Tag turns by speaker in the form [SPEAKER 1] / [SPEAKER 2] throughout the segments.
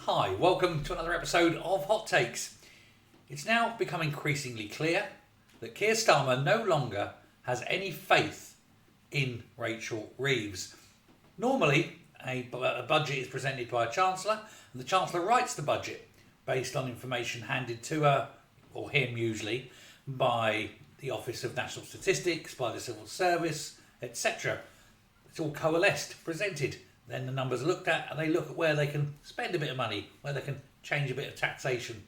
[SPEAKER 1] Hi, welcome to another episode of Hot Takes. It's now become increasingly clear that Keir Starmer no longer has any faith in Rachel Reeves. Normally, a budget is presented by a Chancellor, and the Chancellor writes the budget based on information handed to her, or him usually, by the Office of National Statistics, by the Civil Service, etc. It's all coalesced, presented. Then the numbers are looked at and they look at where they can spend a bit of money, where they can change a bit of taxation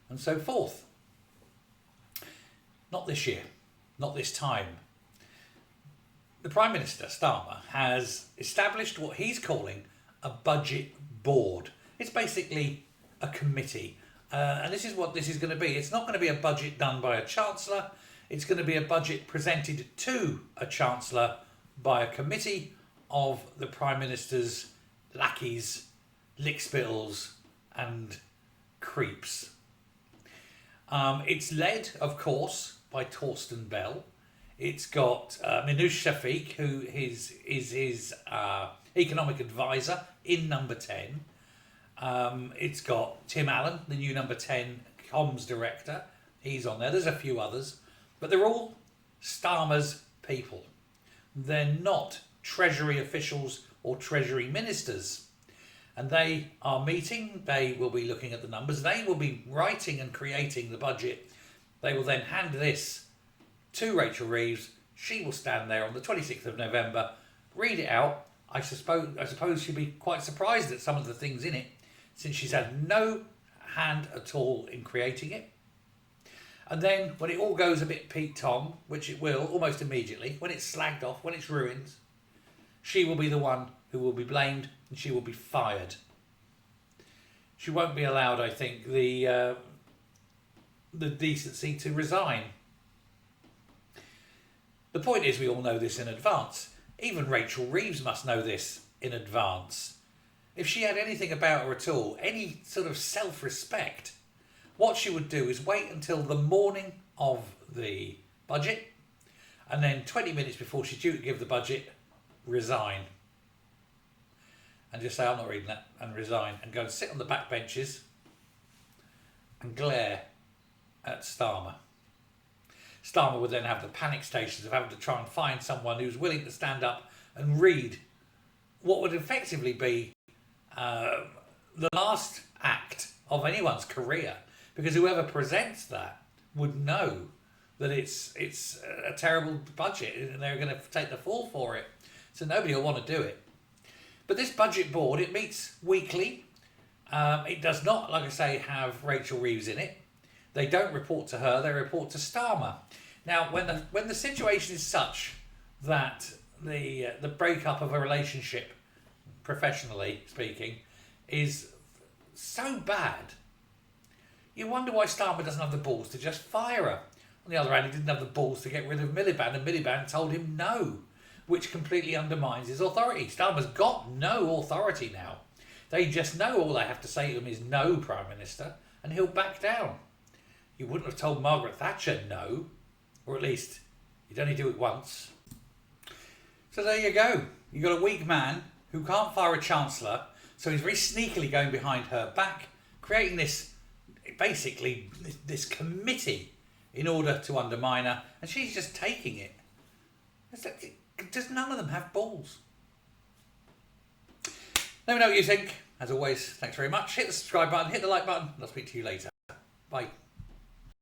[SPEAKER 1] and so forth. Not this year, not this time. The Prime Minister, Starmer, has established what he's calling a budget board. It's basically a committee. And this is what this is going to be. It's not going to be a budget done by a Chancellor. It's going to be a budget presented to a Chancellor by a committee of the Prime Minister's lackeys, lickspittles and creeps. It's led, of course, by Torsten Bell. It's got Minouche Shafik, who is his economic advisor in Number 10. It's got Tim Allen, the new Number 10 comms director. He's on there. There's a few others. But they're all Starmer's people. They're not Treasury officials or Treasury ministers. And they are meeting. They will be looking at the numbers. They will be writing and creating the budget. They will then hand this to Rachel Reeves. She will stand there on the 26th of November, read it out. I suppose she'll be quite surprised at some of the things in it, since she's had no hand at all in creating it. And then when it all goes a bit Pete Tong, which it will almost immediately, when it's slagged off, when it's ruined, she will be the one who will be blamed and she will be fired. She won't be allowed, I think, the decency to resign. The point is, we all know this in advance. Even Rachel Reeves must know this in advance. If she had anything about her at all, any sort of self-respect, what she would do is wait until the morning of the budget, and then 20 minutes before she's due to give the budget, resign. And just say, I'm not reading that, and resign, and go and sit on the back benches and glare at Starmer. Starmer would then have the panic stations of having to try and find someone who's willing to stand up and read what would effectively be the last act of anyone's career, because whoever presents that would know that it's a terrible budget and they're going to take the fall for it. So nobody will want to do it. But this budget board, it meets weekly. It does not, like I say, have Rachel Reeves in it. They don't report to her, they report to Starmer. Now, when the situation is such that the breakup of a relationship, professionally speaking, is so bad, you wonder why Starmer doesn't have the balls to just fire her. On the other hand, he didn't have the balls to get rid of Miliband, and Miliband told him no, which completely undermines his authority. Starmer's got no authority now. They just know all they have to say to him is no, Prime Minister, and he'll back down. You wouldn't have told Margaret Thatcher no, or at least you'd only do it once. So there you go. You've got a weak man who can't fire a Chancellor, so he's very sneakily going behind her back, creating this committee in order to undermine her, and she's just taking it. Does none of them have balls? Let me know what you think. As always, thanks very much. Hit the subscribe button, hit the like button, and I'll speak to you later. Bye.